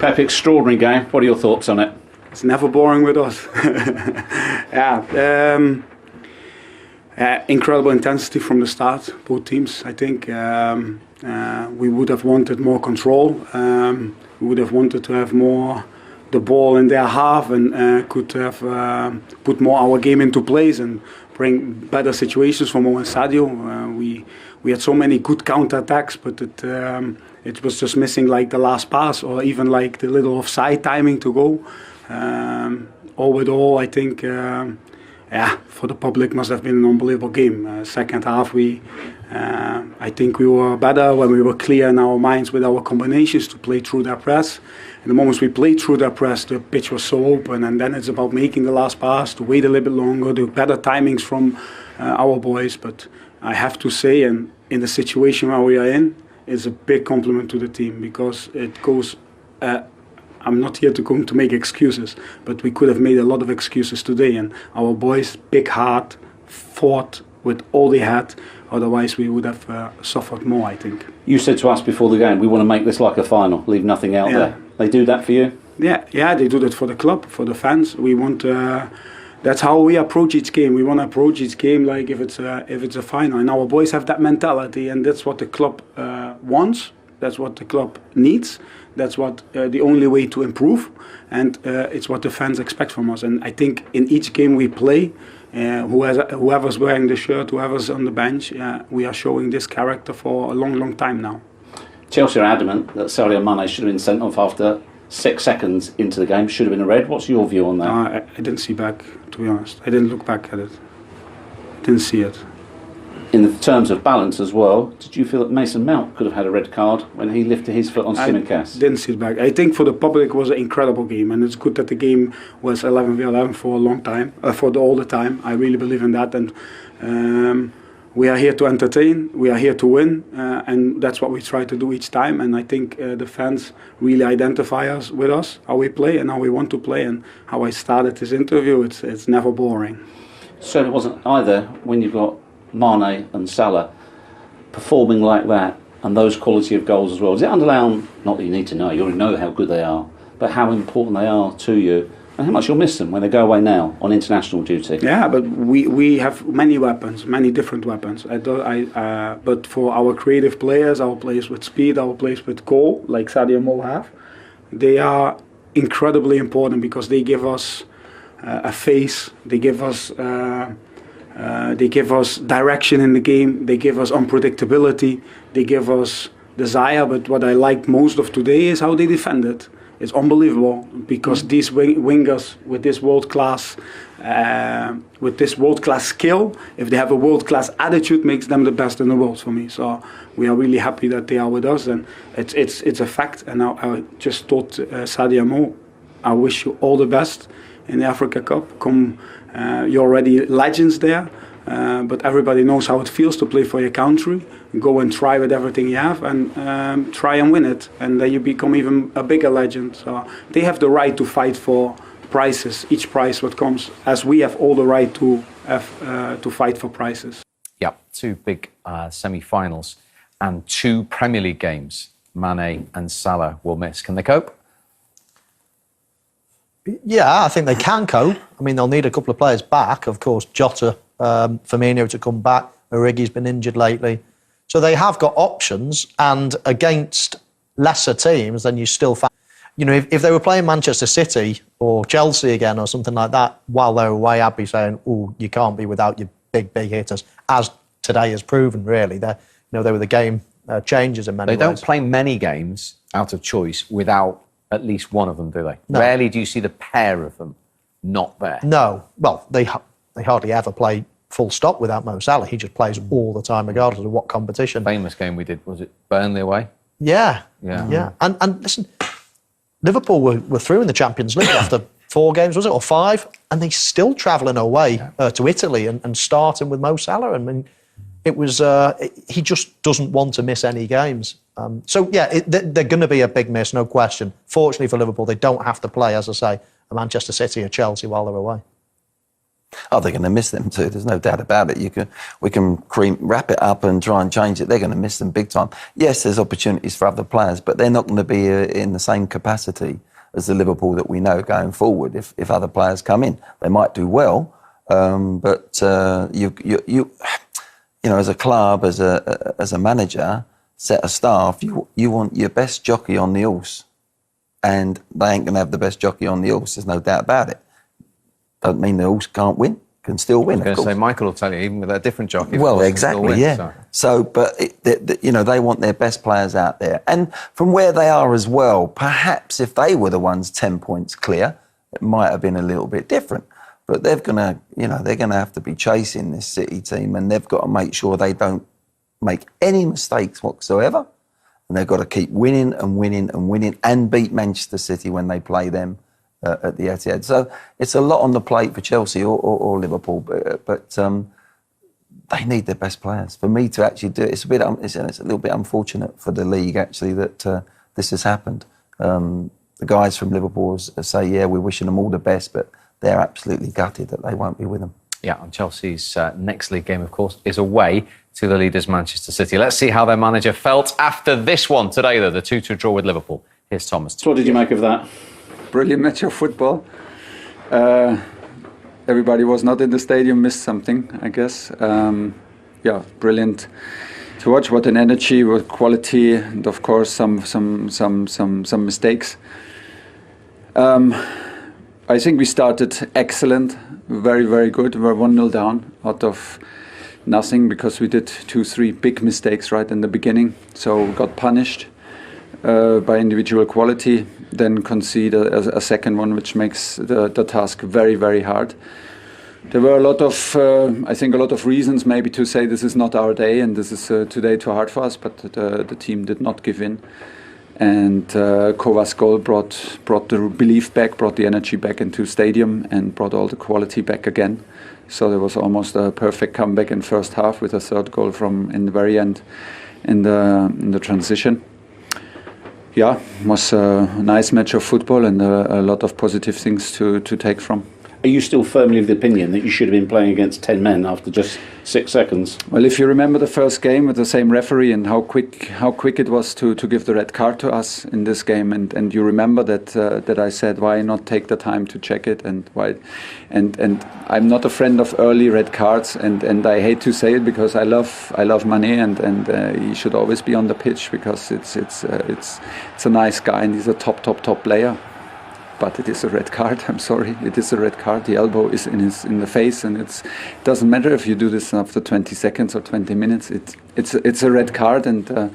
Pep, extraordinary game. What are your thoughts on it? It's never boring with us. Incredible intensity from the start, both teams. I think we would have wanted more control. We would have wanted to have more the ball in their half and could have put more our game into place and bring better situations for Mo and Sadio. We had so many good counter-attacks, but it was just missing like the last pass or even like the little offside timing to go. All with all, I think for the public must have been an unbelievable game. Second half, I think we were better when we were clear in our minds with our combinations to play through their press. And the moments we played through their press, the pitch was so open, and then it's about making the last pass, to wait a little bit longer, do better timings from our boys. But I have to say, and in the situation where we are in, it's a big compliment to the team because it goes. I'm not here to make excuses, but we could have made a lot of excuses today. And our boys, big heart, fought with all they had. Otherwise, we would have suffered more, I think. You said to us before the game, we want to make this like a final, leave nothing out there. They do that for you? Yeah, they do that for the club, for the fans. We want. That's how we approach each game. We want to approach each game like if it's a final. And our boys have that mentality, and that's what the club wants. That's what the club needs. That's what the only way to improve, and it's what the fans expect from us. And I think in each game we play, whoever's wearing the shirt, whoever's on the bench, we are showing this character for a long, long time now. Chelsea are adamant that Sadio Mane should have been sent off after 6 seconds into the game. Should have been a red. What's your view on that? I didn't see back, to be honest. I didn't look back at it. Didn't see it. In the terms of balance as well, did you feel that Mason Mount could have had a red card when he lifted his foot on Tsimikas? I didn't see it back. I think for the public it was an incredible game, and it's good that the game was 11v11 for a long time, all the time. I really believe in that, and we are here to entertain, we are here to win, and that's what we try to do each time. And I think the fans really identify us with us, how we play and how we want to play, and how I started this interview. It's never boring. So it wasn't either when you've got Mane and Salah performing like that and those quality of goals as well. Does it underline, not that you need to know, you already know how good they are, but how important they are to you and how much you'll miss them when they go away now on international duty? Yeah, but we have many weapons, many different weapons. But for our creative players, our players with speed, our players with goal, like Sadio and Mo have, they are incredibly important because they give us a face, they give us direction in the game. They give us unpredictability. They give us desire. But what I liked most of today is how they defended. It's unbelievable because these wingers with this world class skill, if they have a world class attitude, makes them the best in the world for me. So we are really happy that they are with us, and it's a fact. And I just thought, Sadio Mo, I wish you all the best in the Africa Cup. You're already legends there, but everybody knows how it feels to play for your country. Go and try with everything you have and try and win it, and then you become even a bigger legend. So they have the right to fight for prizes, each prize what comes, as we have all the right to have to fight for prizes. Yeah, 2 big semi-finals and 2 Premier League games Mane and Salah will miss. Can they cope? Yeah, I think they can cope. I mean, they'll need a couple of players back. Of course, Jota, Firmino to come back. Origi's been injured lately. So they have got options, and against lesser teams, then you still find... You know, if they were playing Manchester City or Chelsea again or something like that, while they're away, I'd be saying, oh, you can't be without your big hitters, as today has proven, really. They were the game changers in many ways. They don't play many games out of choice without at least one of them, do they? No. Rarely do you see the pair of them not there. No. Well, they hardly ever play full stop without Mo Salah. He just plays all the time, regardless of what competition. Famous game we did, was it Burnley away? Yeah. And listen, Liverpool were through in the Champions League after 4 games, was it, or 5? And they still travelling away to Italy and starting with Mo Salah. I mean, it was he just doesn't want to miss any games. They're going to be a big miss, no question. Fortunately for Liverpool, they don't have to play, as I say, a Manchester City or Chelsea while they're away. Oh, they're going to miss them too. There's no doubt about it. We can wrap it up and try and change it. They're going to miss them big time. Yes, there's opportunities for other players, but they're not going to be in the same capacity as the Liverpool that we know going forward. If other players come in, they might do well, but you know, as a club, as a manager, set of staff, you want your best jockey on the horse, and they ain't going to have the best jockey on the horse. There's no doubt about it. Don't mean the horse can't win. Can still win. I was going to say, Michael will tell you, even with a different jockey. Well, exactly, win, yeah. So, but you know, they want their best players out there, and from where they are as well. Perhaps if they were the ones 10 points clear, it might have been a little bit different. But they're gonna have to be chasing this City team, and they've got to make sure they don't make any mistakes whatsoever, and they've got to keep winning and winning and winning, and beat Manchester City when they play them at the Etihad. So it's a lot on the plate for Chelsea or Liverpool, but they need their best players. For me to actually do it, it's a little bit unfortunate for the league actually that this has happened. The guys from Liverpool say, yeah, we're wishing them all the best, but they're absolutely gutted that they won't be with them. Yeah, and Chelsea's next league game, of course, is away to the leaders Manchester City. Let's see how their manager felt after this one today, though, the 2-2 draw with Liverpool. Here's Thomas. So what did you make of that? Brilliant match of football. Everybody was not in the stadium, missed something, I guess. Yeah, brilliant to watch. What an energy, what quality, and of course some mistakes. I think we started excellent, very, very good. We were 1-0 down out of nothing because we did 2-3 big mistakes right in the beginning. So we got punished by individual quality, then concede a second one, which makes the task very, very hard. There were a lot of reasons maybe to say this is not our day and this is today too hard for us, but the team did not give in. And Kovacs' goal brought the belief back, brought the energy back into stadium, and brought all the quality back again. So there was almost a perfect comeback in first half with a third goal from in the very end in the transition. Yeah, it was a nice match of football and a lot of positive things to take from. Are you still firmly of the opinion that you should have been playing against 10 men after just 6 seconds? Well, if you remember the first game with the same referee and how quick it was to give the red card to us in this game, and you remember that I said why not take the time to check it, and why, and I'm not a friend of early red cards, and I hate to say it because I love Mané and he should always be on the pitch because it's a nice guy and he's a top player. But it is a red card. I'm sorry, it is a red card. The elbow is in the face, and it doesn't matter if you do this after 20 seconds or 20 minutes. It's a red card, and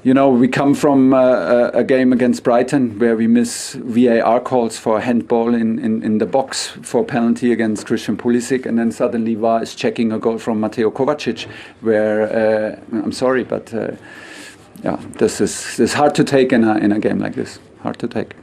you know, we come from a game against Brighton where we miss VAR calls for a handball in the box for penalty against Christian Pulisic, and then suddenly VAR is checking a goal from Mateo Kovacic, where I'm sorry, but yeah, this is hard to take in a game like this. Hard to take.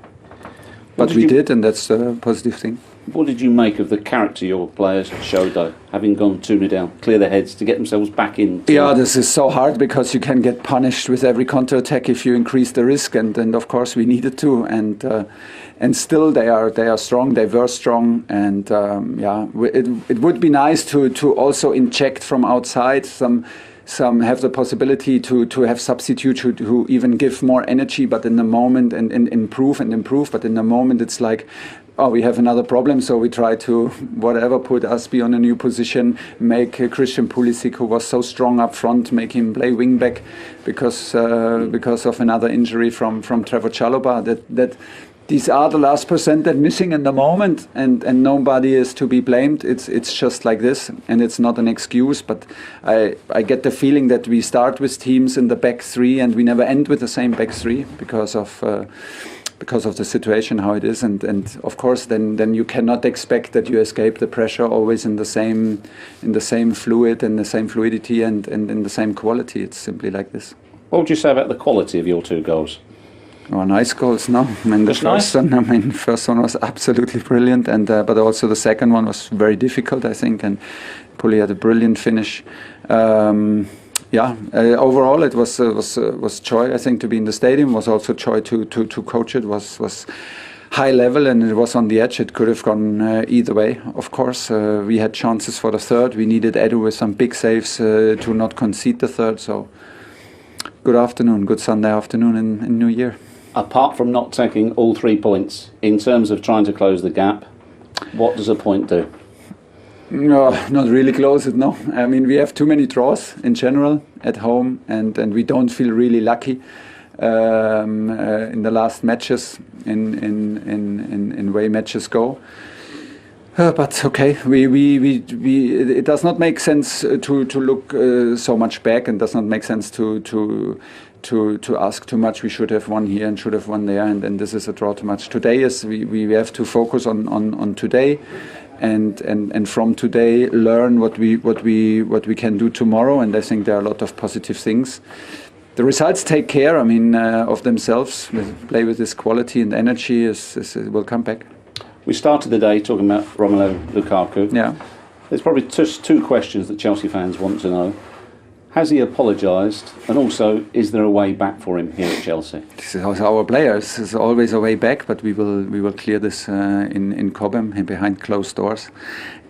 But we did, and that's a positive thing. What did you make of the character your players showed, though, having gone 2-0 down, clear their heads to get themselves back in? Yeah, this is so hard because you can get punished with every counter-attack if you increase the risk, and of course we needed to, and still they are strong. They were strong, and yeah, it would be nice to also inject from outside some have the possibility to have substitutes who even give more energy, but in the moment and improve. But in the moment, it's like, oh, we have another problem, so we try to whatever put Aspi on a new position, make Christian Pulisic, who was so strong up front, make him play wing back because of another injury from Trevor Chalobah. That these are the last percent that missing in the moment, and nobody is to be blamed. It's just like this, and it's not an excuse. But I get the feeling that we start with teams in the back three, and we never end with the same back three because of the situation how it is, and of course then you cannot expect that you escape the pressure always in the same fluid and the same fluidity and in the same quality. It's simply like this. What would you say about the quality of your 2 goals? Oh, nice goals, no? I mean, the first one was absolutely brilliant, and but also the second one was very difficult, I think, and Pulli had a brilliant finish. Yeah, overall it was joy, I think, to be in the stadium. Was also joy to coach it. Was high level, and it was on the edge. It could have gone either way, of course. We had chances for the third. We needed Edu with some big saves to not concede the third. So good afternoon, good Sunday afternoon in New Year. Apart from not taking all 3 points, in terms of trying to close the gap, what does a point do? No, not really close it, no. I mean, we have too many draws in general at home, and we don't feel really lucky in the last matches, in way matches go. But okay, it does not make sense to look so much back, and does not make sense to ask too much. We should have won here and should have won there, and this is a draw too much. Today is we have to focus on today. And from today learn what we can do tomorrow, and I think there are a lot of positive things. The results take care, I mean, of themselves. Play with this quality and energy will come back. We started the day talking about Romelu Lukaku. Yeah. There's probably just 2 questions that Chelsea fans want to know. Has he apologised? And also, is there a way back for him here at Chelsea? This is our players. There's always a way back, but we will clear this in Cobham behind closed doors.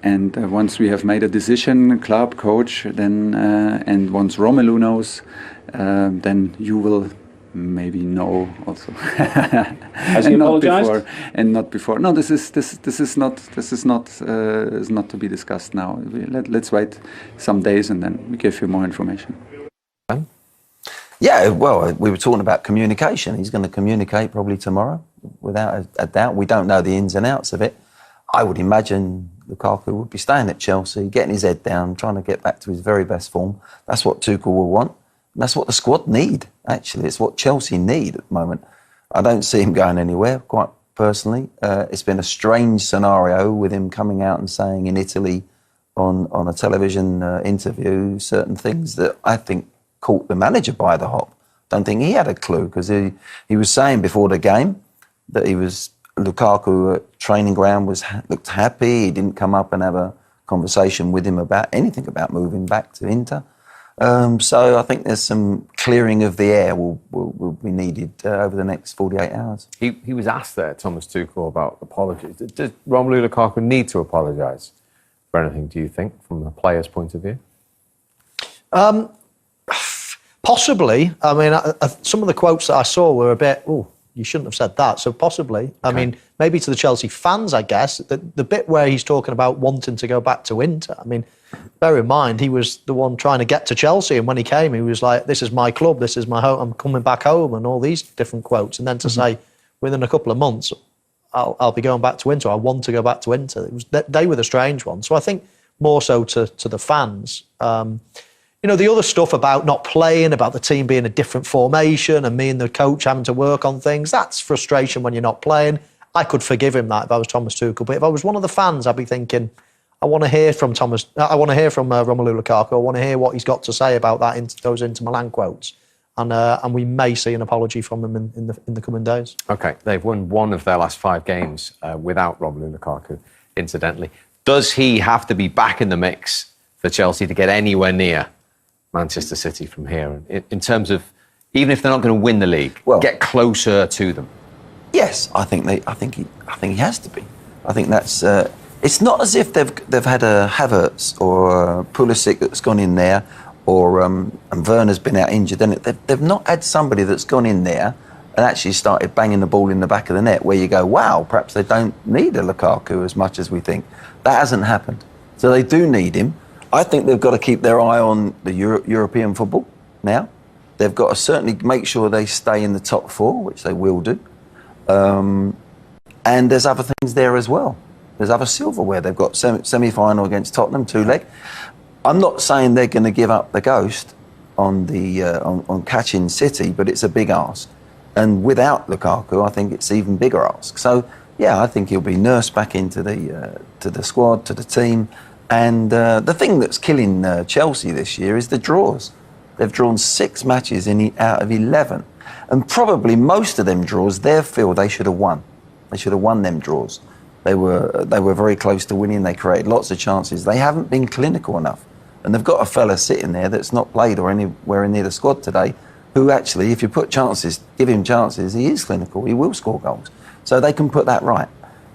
And once we have made a decision, club, coach, then and once Romelu knows, then you will maybe know also. Has he apologised? And not before. No, this is not to be discussed now. Let's wait some days and then we give you more information. Yeah, well, we were talking about communication. He's going to communicate probably tomorrow, without a doubt. We don't know the ins and outs of it. I would imagine Lukaku would be staying at Chelsea, getting his head down, trying to get back to his very best form. That's what Tuchel will want. And that's what the squad need, actually. It's what Chelsea need at the moment. I don't see him going anywhere, quite personally. It's been a strange scenario with him coming out and saying in Italy on a television interview certain things that I think caught the manager by the hop. Don't think he had a clue, because he was saying before the game that Lukaku at training ground looked happy. He didn't come up and have a conversation with him about anything about moving back to Inter. So I think there's some clearing of the air will be needed over the next 48 hours. He was asked there, Thomas Tuchel, about apologies. Does Romelu Lukaku need to apologise for anything, do you think, from a player's point of view? Possibly. I mean, some of the quotes that I saw were a bit, you shouldn't have said that. So possibly. Okay. I mean, maybe to the Chelsea fans, I guess, the bit where he's talking about wanting to go back to Inter. I mean, bear in mind, he was the one trying to get to Chelsea, and when he came, he was like, this is my club, this is my home, I'm coming back home, and all these different quotes. And then to say, within a couple of months, I'll be going back to Inter, I want to go back to Inter. They were the strange ones. So I think more so to the fans. You know, the other stuff about not playing, about the team being a different formation and me and the coach having to work on things, that's frustration when you're not playing. I could forgive him that if I was Thomas Tuchel. But if I was one of the fans, I'd be thinking, I want to hear from Romelu Lukaku. I want to hear what he's got to say about those Inter Milan quotes. And we may see an apology from him in the coming days. OK, they've won one of their last 5 games without Romelu Lukaku, incidentally. Does he have to be back in the mix for Chelsea to get anywhere near Manchester City from here, in terms of, even if they're not going to win the league, get closer to them? Yes, I think he has to be. I think that's. It's not as if they've had a Havertz or a Pulisic that's gone in there, or and Werner's been out injured. Then they've not had somebody that's gone in there and actually started banging the ball in the back of the net, where you go, wow, perhaps they don't need a Lukaku as much as we think. That hasn't happened. So they do need him. I think they've got to keep their eye on the European football now. They've got to certainly make sure they stay in the top 4, which they will do. And there's other things there as well. There's other silverware. They've got semi-final against Tottenham, 2-leg. I'm not saying they're going to give up the ghost on catching City, but it's a big ask. And without Lukaku, I think it's even bigger ask. So, yeah, I think he'll be nursed back into the squad, to the team. And the thing that's killing Chelsea this year is the draws. They've drawn 6 matches out of 11. And probably most of them draws, they feel they should have won. They should have won them draws. They were very close to winning. They created lots of chances. They haven't been clinical enough. And they've got a fella sitting there that's not played or anywhere near the squad today who actually, if you put chances, give him chances, he is clinical, he will score goals. So they can put that right.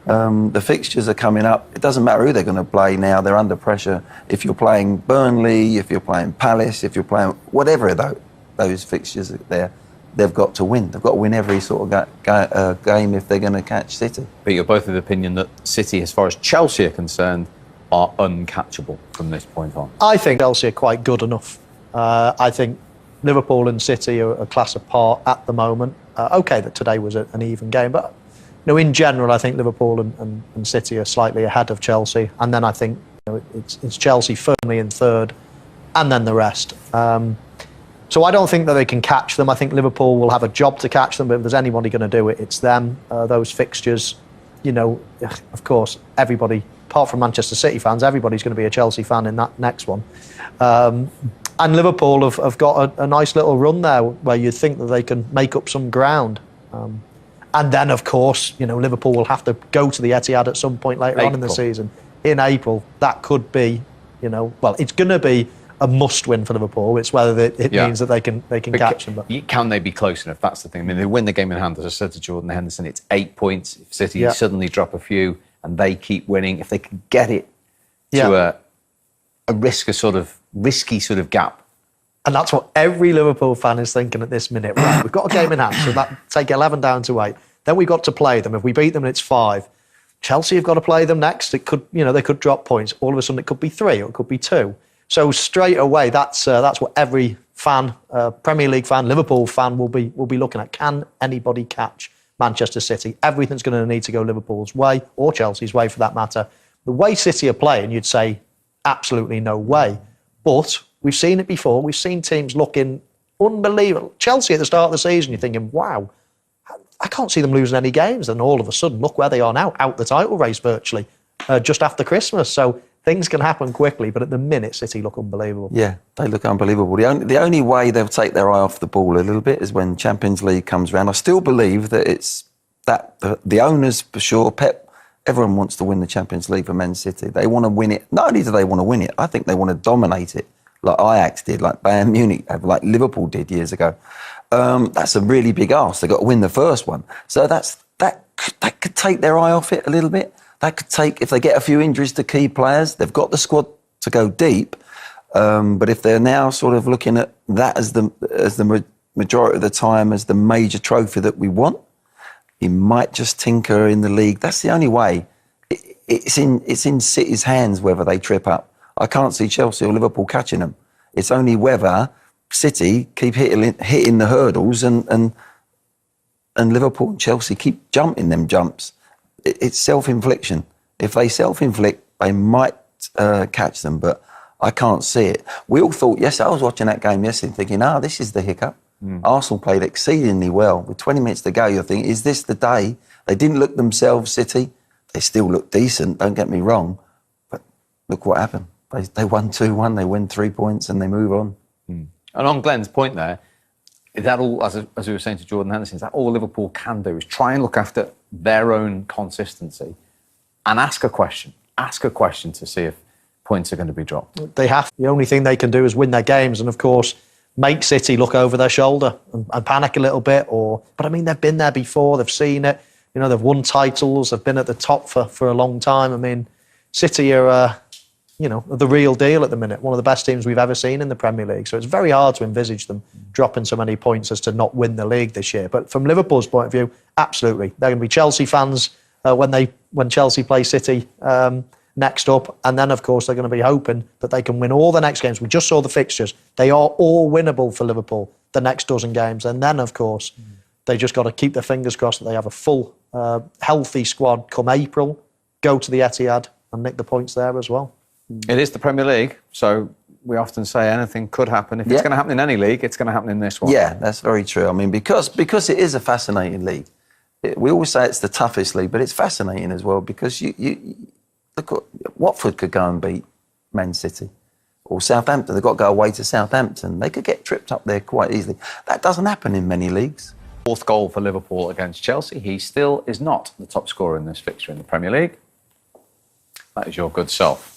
The fixtures are coming up. It doesn't matter who they're going to play now. They're under pressure. If you're playing Burnley, if you're playing Palace, if you're playing whatever those fixtures are there, they've got to win. They've got to win every sort of game if they're going to catch City. But you're both of the opinion that City, as far as Chelsea are concerned, are uncatchable from this point on. I think Chelsea are quite good enough. I think Liverpool and City are a class apart at the moment. OK, that today was an even game, but in general, I think Liverpool and City are slightly ahead of Chelsea, and then I think it's Chelsea firmly in third, and then the rest. So I don't think that they can catch them. I think Liverpool will have a job to catch them, but if there's anybody going to do it, it's them. Those fixtures, of course, everybody, apart from Manchester City fans, everybody's going to be a Chelsea fan in that next one. And Liverpool have got a nice little run there where you think that they can make up some ground. And then, of course, Liverpool will have to go to the Etihad at some point later on in the season. In April, that could be, it's going to be a must-win for Liverpool. It's whether it means that they can catch them. But can they be close enough? That's the thing. I mean, they win the game in hand. As I said to Jordan Henderson, it's 8 points. If City suddenly drop a few and they keep winning, if they can get it to a risky sort of gap. And that's what every Liverpool fan is thinking at this minute. Right, we've got a game in hand, so that take 11 down to 8. Then we've got to play them. If we beat them, it's 5. Chelsea have got to play them next. It could, they could drop points. All of a sudden, it could be 3 or it could be 2. So straight away, that's what every fan, Premier League fan, Liverpool fan, will be looking at. Can anybody catch Manchester City? Everything's going to need to go Liverpool's way, or Chelsea's way for that matter. The way City are playing, you'd say absolutely no way. But we've seen it before. We've seen teams looking unbelievable. Chelsea at the start of the season, you're thinking, wow, I can't see them losing any games. And all of a sudden, look where they are now, out the title race virtually, just after Christmas. So things can happen quickly, but at the minute, City look unbelievable. Yeah, they look unbelievable. The only way they'll take their eye off the ball a little bit is when Champions League comes around. I still believe that it's that the owners, for sure, Pep, everyone wants to win the Champions League for Man City. They want to win it. Not only do they want to win it, I think they want to dominate it, like Ajax did, like Bayern Munich, like Liverpool did years ago. That's a really big ask. They've got to win the first one. So that could take their eye off it a little bit. That could take, if they get a few injuries to key players, they've got the squad to go deep. But if they're now sort of looking at that as the majority of the time as the major trophy that we want, he might just tinker in the league. That's the only way. It's in City's hands whether they trip up. I can't see Chelsea or Liverpool catching them. It's only whether City keep hitting the hurdles and Liverpool and Chelsea keep jumping them jumps. It's self-infliction. If they self-inflict, they might catch them, but I can't see it. We all thought, I was watching that game yesterday thinking, this is the hiccup. Arsenal played exceedingly well. With 20 minutes to go, you're thinking, is this the day? They didn't look themselves, City. They still look decent, don't get me wrong. But look what happened. They won 2-1, they win 3 points and they move on. And on Glenn's point there, is that all, as we were saying to Jordan Henderson, is that all Liverpool can do is try and look after their own consistency and ask a question to see if points are going to be dropped? They have. The only thing they can do is win their games and, of course, make City look over their shoulder and panic a little bit. But I mean, they've been there before, they've seen it. They've won titles, they've been at the top for a long time. I mean, City are, the real deal at the minute. One of the best teams we've ever seen in the Premier League. So it's very hard to envisage them dropping so many points as to not win the league this year. But from Liverpool's point of view, absolutely. They're going to be Chelsea fans when Chelsea play City next up. And then, of course, they're going to be hoping that they can win all the next games. We just saw the fixtures. They are all winnable for Liverpool, the next dozen games. And then, of course, they just got to keep their fingers crossed that they have a full, healthy squad come April, go to the Etihad and nick the points there as well. It is the Premier League, so we often say anything could happen. If it's going to happen in any league, it's going to happen in this one. Yeah, that's very true. I mean, because it is a fascinating league. We always say it's the toughest league, but it's fascinating as well because you look at Watford could go and beat Man City. Or Southampton, they've got to go away to Southampton. They could get tripped up there quite easily. That doesn't happen in many leagues. Fourth goal for Liverpool against Chelsea. He still is not the top scorer in this fixture in the Premier League. That is your good self.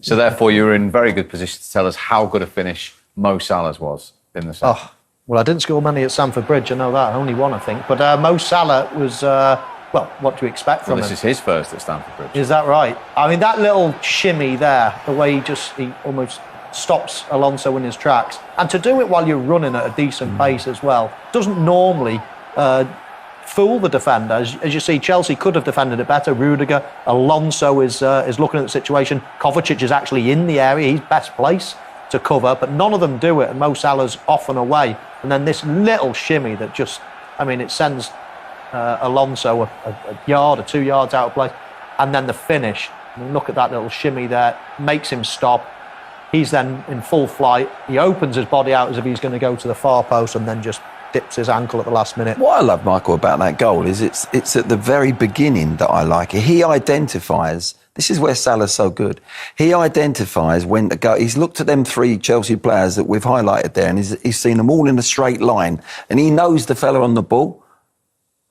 So therefore, you're in very good position to tell us how good a finish Mo Salah's was in the second. Well, I didn't score many at Stamford Bridge, I know that. Only one, I think. But Mo Salah was, well, what do you expect from him? This is his first at Stamford Bridge. Is that right? I mean, that little shimmy there, the way he almost stops Alonso in his tracks. And to do it while you're running at a decent pace as well, doesn't normally fool the defender. As you see, Chelsea could have defended it better. Rudiger, Alonso is looking at the situation. Kovacic is actually in the area. He's best placed to cover, but none of them do it, and Mo Salah's off and away. And then this little shimmy that just, I mean, it sends Alonso a yard or 2 yards out of play. And then the finish, I mean, look at that little shimmy there, makes him stop. He's then in full flight. He opens his body out as if he's going to go to the far post and then just dips his ankle at the last minute. What I love, Michael, about that goal is it's at the very beginning that I like it. He identifies, this is where Salah's so good. He identifies when to go. He's looked at them 3 Chelsea players that we've highlighted there, and he's seen them all in a straight line. And he knows the fella on the ball,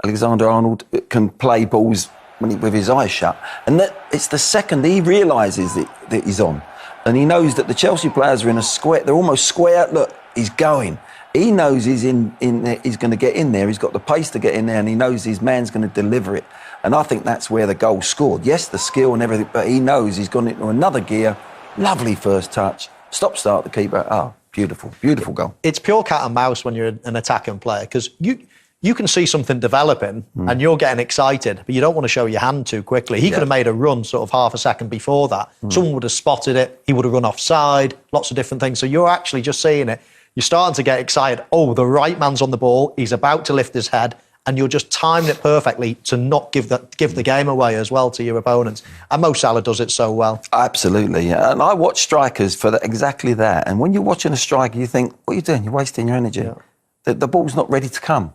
Alexander-Arnold, can play balls with his eyes shut. And that it's the second he realises that he's on. And he knows that the Chelsea players are in a square. They're almost square. Look, he's going. He knows he's in there, he's going to get in there. He's got the pace to get in there, and he knows his man's going to deliver it. And I think that's where the goal scored. Yes, the skill and everything, but he knows he's gone into another gear. Lovely first touch. Start the keeper. Oh, beautiful, beautiful goal. It's pure cat and mouse when you're an attacking player, because you can see something developing and you're getting excited, but you don't want to show your hand too quickly. He could have made a run sort of half a second before that. Someone would have spotted it. He would have run offside, lots of different things. So you're actually just seeing it. You're starting to get excited. Oh, the right man's on the ball. He's about to lift his head. And you're just timing it perfectly to not give the game away as well to your opponents. And Mo Salah does it so well. Absolutely. And I watch strikers for exactly that. And when you're watching a striker, you think, what are you doing? You're wasting your energy. Yeah. The ball's not ready to come.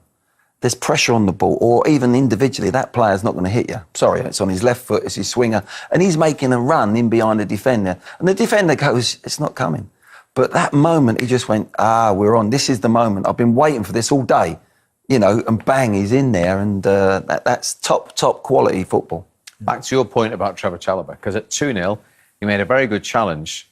There's pressure on the ball, or even individually, that player's not going to hit you. Sorry, it's on his left foot, it's his swinger. And he's making a run in behind the defender. And the defender goes, it's not coming. But that moment, he just went, we're on. This is the moment. I've been waiting for this all day. You know, and bang, he's in there. And that's top quality football. Back to your point about Trevor Chalobah, because at 2-0, he made a very good challenge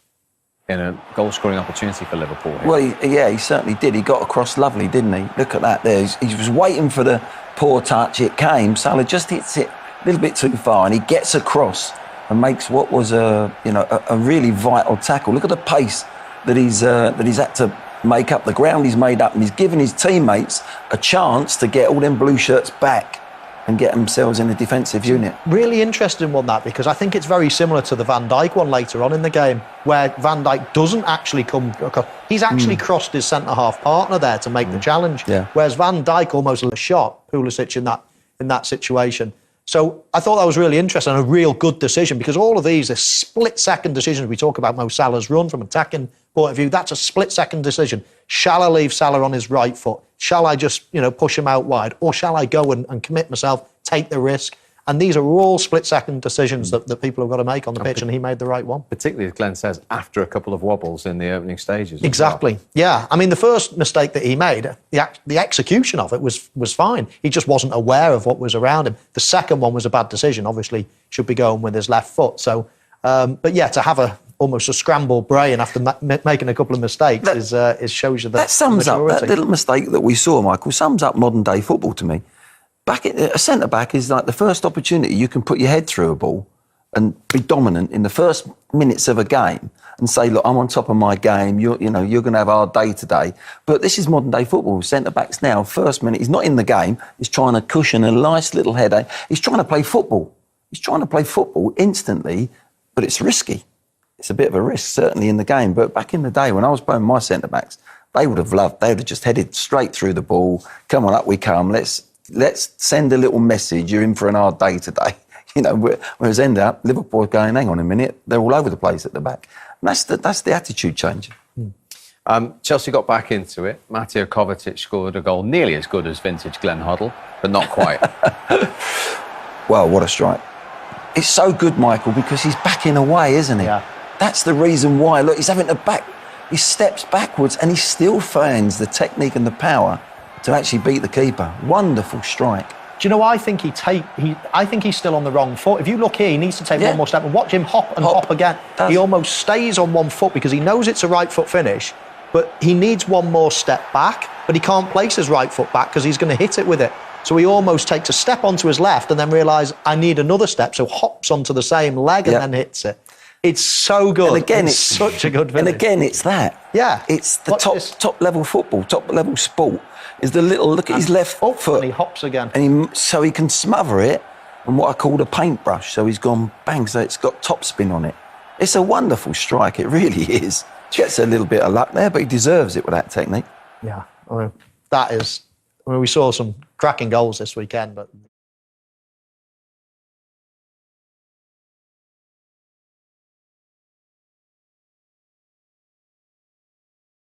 in a goal-scoring opportunity for Liverpool. Well, he certainly did. He got across lovely, didn't he? Look at that there. He was waiting for the poor touch. It came. Salah just hits it a little bit too far, and he gets across and makes what was a really vital tackle. Look at the pace that he's had to make up. The ground he's made up, and he's given his teammates a chance to get all them blue shirts back and get themselves in a defensive unit. Really interesting one, that, because I think it's very similar to the Van Dijk one later on in the game, where Van Dijk doesn't actually come across. He's actually crossed his centre-half partner there to make the challenge, whereas Van Dijk almost shot Pulisic in that situation. So I thought that was really interesting, and a real good decision, because all of these are split-second decisions. We talk about Mo Salah's run from an attacking point of view. That's a split-second decision. Shall I leave Salah on his right foot? Shall I just, push him out wide? Or shall I go and commit myself, take the risk? And these are all split-second decisions that people have got to make on the pitch, and he made the right one. Particularly, as Glenn says, after a couple of wobbles in the opening stages. Exactly, yeah. I mean, the first mistake that he made, the execution of it was fine. He just wasn't aware of what was around him. The second one was a bad decision. Obviously, should be going with his left foot. So, but yeah, to have almost a scrambled brain after making a couple of mistakes shows you that sums maturity. up, that little mistake that we saw, Michael, sums up modern-day football to me. A centre-back is like the first opportunity you can put your head through a ball and be dominant in the first minutes of a game and say, look, I'm on top of my game, you're going to have our day today. But this is modern-day football. Centre-backs now, first minute, he's not in the game, he's trying to cushion a nice little header. He's trying to play football. He's trying to play football instantly, but it's risky. It's a bit of a risk, certainly, in the game. But back in the day, when I was playing my centre-backs, they would have just headed straight through the ball. Come on, up we come, Let's send a little message. You're in for an hard day today. Whereas end up, Liverpool going, hang on a minute, they're all over the place at the back. And that's the attitude change. Chelsea got back into it. Mateo Kovacic scored a goal nearly as good as vintage Glenn Hoddle, but not quite. Well, what a strike. It's so good, Michael, because he's backing away, isn't he? Yeah. That's the reason why. Look, he's having to back. He steps backwards and he still finds the technique and the power to actually beat the keeper. Wonderful strike. Do you know, I think I think he's still on the wrong foot. If you look here, he needs to take one more step and watch him hop again. He almost stays on one foot because he knows it's a right foot finish, but he needs one more step back. but he can't place his right foot back because he's going to hit it with it. So he almost takes a step onto his left and then realises, I need another step, so hops onto the same leg and then hits it. It's so good. And again, it's such a good finish. And again, it's that. Yeah. It's the top level football, top level sport. Is the little look at his left foot. And he hops again. And so he can smother it on what I call a paintbrush. So he's gone bang, so it's got topspin on it. It's a wonderful strike, it really is. Gets a little bit of luck there, but he deserves it with that technique. Yeah, I mean, we saw some cracking goals this weekend, but